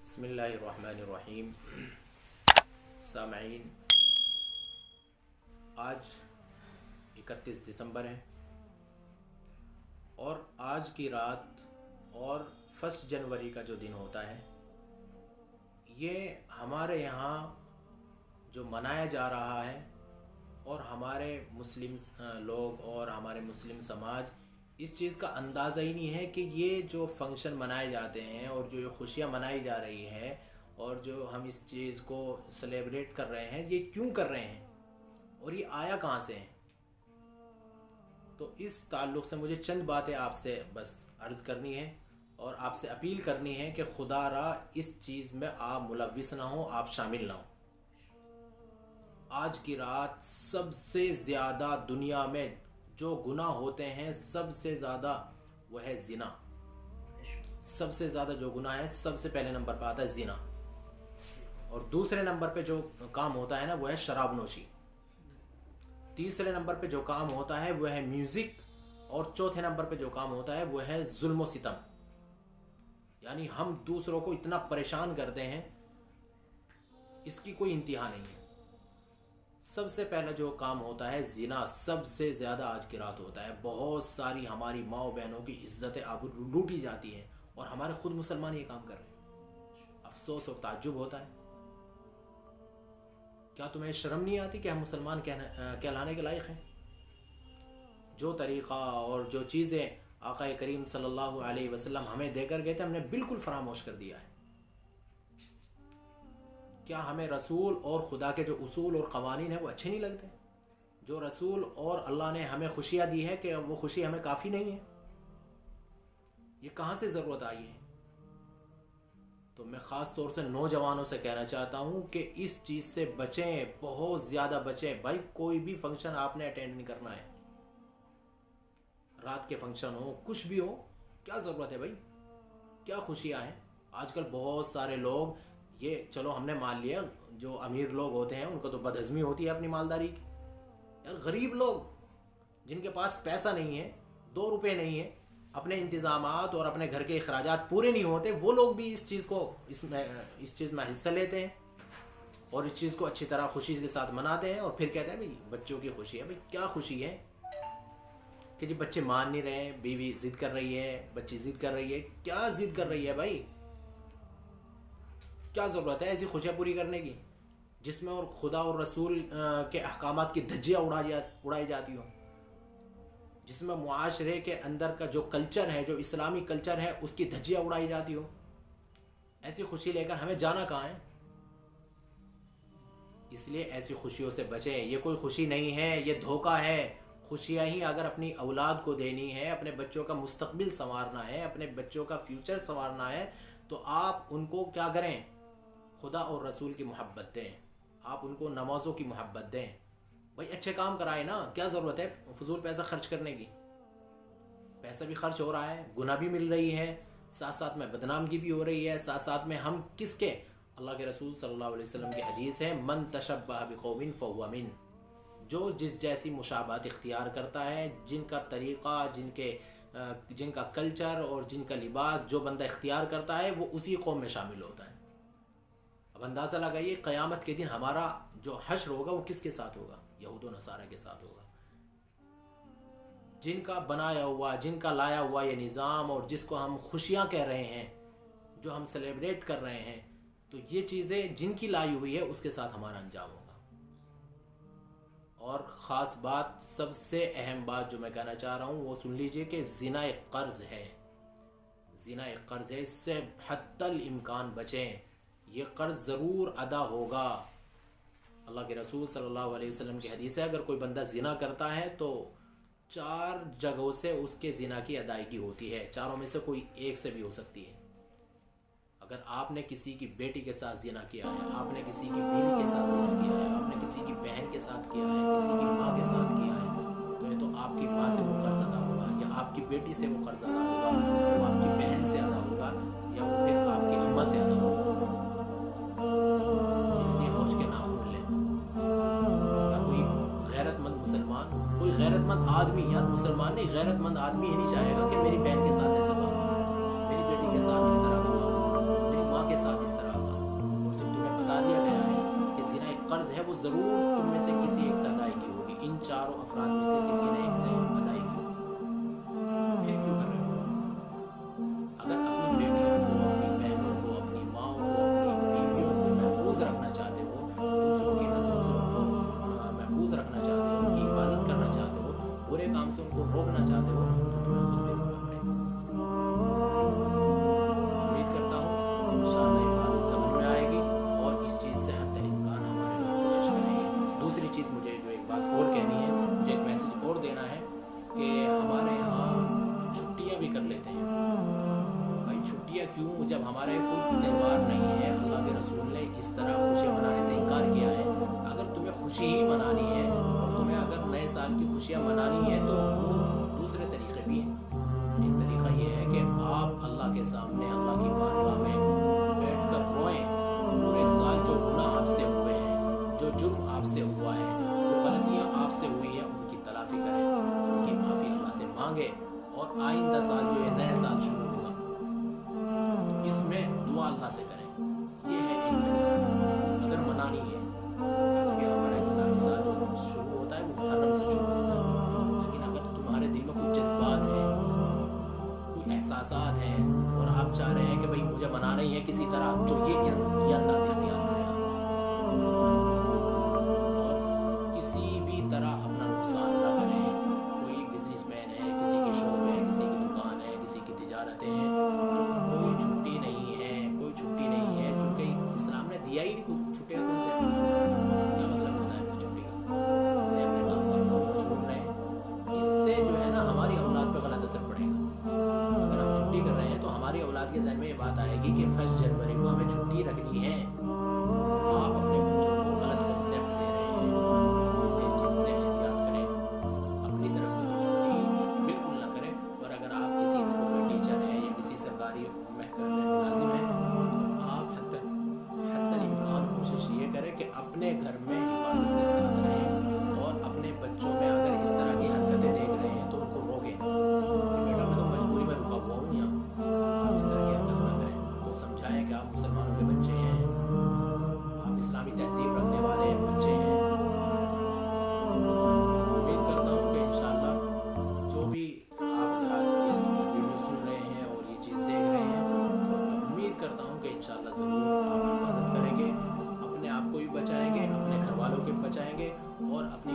بسم اللہ الرحمن الرحیم۔ سامعین، آج 31 دسمبر ہے اور آج کی رات اور 1 جنوری کا جو دن ہوتا ہے یہ ہمارے یہاں جو منایا جا رہا ہے اور ہمارے مسلم لوگ اور ہمارے مسلم سماج اس چیز کا اندازہ ہی نہیں ہے کہ یہ جو فنکشن منائے جاتے ہیں اور جو یہ خوشیاں منائی جا رہی ہیں اور جو ہم اس چیز کو سیلیبریٹ کر رہے ہیں یہ کیوں کر رہے ہیں اور یہ آیا کہاں سے ہیں۔ تو اس تعلق سے مجھے چند باتیں آپ سے بس عرض کرنی ہے اور آپ سے اپیل کرنی ہے کہ خدا را اس چیز میں آپ ملوث نہ ہوں، آپ شامل نہ ہوں۔ آج کی رات سب سے زیادہ دنیا میں جو گناہ ہوتے ہیں سب سے زیادہ وہ ہے زنا۔ سب سے زیادہ جو گناہ ہے سب سے پہلے نمبر پہ آتا ہے زنا، اور دوسرے نمبر پہ جو کام ہوتا ہے نا وہ ہے شراب نوشی، تیسرے نمبر پہ جو کام ہوتا ہے وہ ہے میوزک، اور چوتھے نمبر پہ جو کام ہوتا ہے وہ ہے ظلم و ستم۔ یعنی ہم دوسروں کو اتنا پریشان کرتے ہیں اس کی کوئی انتہا نہیں ہے۔ سب سے پہلا جو کام ہوتا ہے زنا، سب سے زیادہ آج کی رات ہوتا ہے۔ بہت ساری ہماری ماں و بہنوں کی عزتیں آبرو لوٹی جاتی ہیں اور ہمارے خود مسلمان یہ کام کر رہے ہیں۔ افسوس اور تعجب ہوتا ہے، کیا تمہیں شرم نہیں آتی کہ ہم مسلمان کہلانے کے لائق ہیں؟ جو طریقہ اور جو چیزیں آقا کریم صلی اللہ علیہ وسلم ہمیں دے کر گئے تھے ہم نے بالکل فراموش کر دیا ہے۔ کیا ہمیں رسول اور خدا کے جو اصول اور قوانین ہیں وہ اچھے نہیں لگتے؟ جو رسول اور اللہ نے ہمیں خوشیاں دی ہے کہ وہ خوشی ہمیں کافی نہیں ہے؟ یہ کہاں سے ضرورت آئی ہے؟ تو میں خاص طور سے نوجوانوں سے کہنا چاہتا ہوں کہ اس چیز سے بچیں، بہت زیادہ بچیں۔ بھائی کوئی بھی فنکشن آپ نے اٹینڈ نہیں کرنا ہے، رات کے فنکشن ہو کچھ بھی ہو، کیا ضرورت ہے بھائی؟ کیا خوشیاں ہیں؟ آج کل بہت سارے لوگ، یہ چلو ہم نے مان لیا جو امیر لوگ ہوتے ہیں ان کو تو بدہضمی ہوتی ہے اپنی مالداری کی، یار غریب لوگ جن کے پاس پیسہ نہیں ہے، 2 روپے نہیں ہے، اپنے انتظامات اور اپنے گھر کے اخراجات پورے نہیں ہوتے، وہ لوگ بھی اس چیز میں حصہ لیتے ہیں اور اس چیز کو اچھی طرح خوشی کے ساتھ مناتے ہیں، اور پھر کہتے ہیں بھائی بچوں کی خوشی ہے۔ بھائی کیا خوشی ہے کہ جی بچے مان نہیں رہے، بیوی ضد کر رہی ہے، بچی ضد کر رہی ہے، کیا ضد کر رہی ہے بھائی؟ کیا ضرورت ہے ایسی خوشیاں پوری کرنے کی جس میں اور خدا اور رسول کے احکامات کی دھجیاں اڑائی جاتی ہوں، جس میں معاشرے کے اندر کا جو کلچر ہے، جو اسلامی کلچر ہے، اس کی دھجیاں اڑائی جاتی ہوں؟ ایسی خوشی لے کر ہمیں جانا کہاں ہے؟ اس لیے ایسی خوشیوں سے بچیں، یہ کوئی خوشی نہیں ہے، یہ دھوکہ ہے۔ خوشیاں ہی اگر اپنی اولاد کو دینی ہے، اپنے بچوں کا مستقبل سنوارنا ہے، اپنے بچوں کا فیوچر سنوارنا ہے، تو آپ ان کو کیا کریں؟ خدا اور رسول کی محبت دیں، آپ ان کو نمازوں کی محبت دیں۔ بھائی اچھے کام کرائے نا، کیا ضرورت ہے فضول پیسہ خرچ کرنے کی؟ پیسہ بھی خرچ ہو رہا ہے، گناہ بھی مل رہی ہے، ساتھ ساتھ میں بدنامگی بھی ہو رہی ہے، ساتھ ساتھ میں ہم کس کے؟ اللہ کے رسول صلی اللہ علیہ وسلم کی حدیث ہے، من تشبہ بقوم فہو من۔ جو جس جیسی مشابہت اختیار کرتا ہے، جن کا طریقہ، جن کا کلچر اور جن کا لباس جو بندہ اختیار کرتا ہے وہ اسی قوم میں شامل ہوتا ہے۔ اب اندازہ لگائیے قیامت کے دن ہمارا جو حشر ہوگا وہ کس کے ساتھ ہوگا؟ یہود و نصارہ کے ساتھ ہوگا۔ جن کا بنایا ہوا، جن کا لایا ہوا یہ نظام اور جس کو ہم خوشیاں کہہ رہے ہیں، جو ہم سیلیبریٹ کر رہے ہیں، تو یہ چیزیں جن کی لائی ہوئی ہے اس کے ساتھ ہمارا انجام ہوگا۔ اور خاص بات، سب سے اہم بات جو میں کہنا چاہ رہا ہوں وہ سن لیجئے کہ زنا ایک قرض ہے، زنا ایک قرض ہے، اس سے حتی الامکان بچیں۔ یہ قرض ضرور ادا ہوگا۔ اللہ کے رسول صلی اللہ علیہ وسلم کی حدیث ہے، اگر کوئی بندہ زنا کرتا ہے تو 4 جگہوں سے اس کے زنا کی ادائیگی ہوتی ہے، چاروں میں سے کوئی ایک سے بھی ہو سکتی ہے۔ اگر آپ نے کسی کی بیٹی کے ساتھ زنا کیا ہے، آپ نے کسی کی بیوی کے ساتھ زنا کیا ہے، آپ نے کسی کی بہن کے ساتھ کیا ہے، کسی کی ماں کے ساتھ کیا ہے، تو یہ تو آپ کی ماں سے وہ قرض ادا ہوگا، یا آپ کی بیٹی سے وہ قرض ادا ہوگا، یا وہ آپ کی بہن سے ادا ہوگا، یا وہ پھر آپ کی اماں سے ادا ہوگا۔ اس لیے ہوش کے ناخن لیں۔ کیا کوئی غیرت مند مسلمان، کوئی غیرت مند آدمی، یار مسلمان نہیں، غیرت مند آدمی یہ نہیں چاہے گا کہ میری بہن کے ساتھ ایسا کام ہو، میری بیٹی کے ساتھ اس طرح کا کام ہو، میری ماں کے ساتھ اس طرح وہ ضرور تم میں سے کسی ایک سے ادائیگی ہوگی، ان چاروں افراد میں سے کسی نے ایک سے ادائیگی ہوگی۔ پھر کیوں کر رہے ہو؟ اگر اپنی بیٹیوں کو، اپنی بہنوں کو، اپنی ماں کو، اپنی بیویوں کو محفوظ رکھنا چاہتے ہو، دوسروں کی نظروں سے ان کو محفوظ رکھنا چاہتے ہو، ان کی حفاظت کرنا چاہتے ہو، برے کام سے ان کو روکنا چاہتے ہو، تو تمہیں خود بھی روکنا پڑے گا۔ امید کرتا ہوں انشاءاللہ یہ بات سمجھ میں آئے گی، اور اس چیز سے حتی الامکان ہمارے لوگ کوشش کریں گے۔ دوسری چیز مجھے جو ایک بات اور کہنی ہے، مجھے ایک میسج اور دینا ہے کہ ہمارے یہاں چھٹیاں بھی کر لیتے ہیں۔ بھائی چھٹیاں کیوں، جب ہمارے کوئی تہوار نہیں ہے؟ اللہ کے رسول نے اس طرح خوشیاں منانے سے انکار کیا ہے۔ اگر تمہیں خوشی ہی منانی ہے، اور تمہیں اگر نئے سال کی خوشیاں منانی ہے، تو وہ دوسرے طریقے بھی ہیں۔ ایک طریقہ یہ ہے کہ آپ اللہ کے سامنے، اللہ کی بارگاہ میں بیٹھ کر روئیں، پورے سال جو گناہ آپ سے ہوئے ہیں، جو جرم آپ سے ہوا ہے، جو غلطیاں آپ سے ہوئی ہیں، ان کی تلافی کریں، ان کی معافی اللہ سے مانگیں، اور آئندہ سال جو ہے نئے سال شروع ہوگا تو اس میں دعا اللہ سے کریں۔ یہ ہے ایک طریقہ اگر منانی ہے۔ حالانکہ ہمارا اسلامی سال جو شروع ہوتا ہے وہ محرم سے شروع ہوتا ہے، لیکن اگر تمہارے دل میں کچھ جذبات ہیں، کوئی احساسات ہیں، اور آپ چاہ رہے ہیں کہ بھئی مجھے منانا ہی ہے کسی طرح، تو یہ انداز اختیار کریں آپ، اور کسی بھی طرح اپنا نقصان نہ کریں۔ کوئی بزنس مین ہے، کسی کی شاپ ہے، کسی کی دکان ہے، کسی کی تجارتیں ہیں، تو کوئی چھٹی نہیں ہے، کوئی چھٹی نہیں ہے، چونکہ اسلام نے دیا ہی نہیں کوئی چھٹی کا کنسیپٹ۔ کیا مطلب ہوتا ہے پھر چھٹی کا؟ اس لیے اپنے کام کاج میں مشغول رہیں۔ اس سے جو ہے نا ہماری اولاد پہ غلط اثر پڑے گا۔ اگر ہم چھٹی کر رہے ہیں تو ہماری اولاد کے ذہن میں یہ بات آئے گی کہ 1 جنوری کو ہمیں چھٹی رکھنی ہے۔ آپ اپنے بچوں کو غلط کنسیپٹ دے رہے ہیں، اس لیے اس چیز سے احتیاط کریں۔ اپنی طرف سے کوئی چھٹی بالکل نہ کریں، اور اگر آپ کسی اسکول میں ٹیچر ہیں یا کسی سرکاری محکمے میں ملازم ہیں، تو آپ حتی الامکان کوشش یہ کریں کہ اپنے گھر میں حفاظت کے ساتھ رہیں، اور اپنے بچوں میں اگر اس طرح کی حرکتیں دیکھ رہے ہیں تو ان کو روکیں کہ بیٹا میں تو مجبوری میں رکا ہوا ہوں یہاں، آپ اس طرح کی حرکت نہ کریں۔ ان کو سمجھائیں کہ آپ مسلمانوں کے بچے ہیں، آپ اسلامی تہذیب رکھنے والے بچے ہیں۔ امید کرتا ہوں کہ انشاءاللہ جو بھی آپ حضرات یہ ویڈیو سن رہے ہیں اور یہ چیز دیکھ رہے ہیں، تو میں امید کرتا ہوں کہ انشاءاللہ ضرور آپ حفاظت کریں گے، اپنے آپ کو بھی بچائیں گے، اپنے گھر والوں کو بھی بچائیں گے، اور اپنی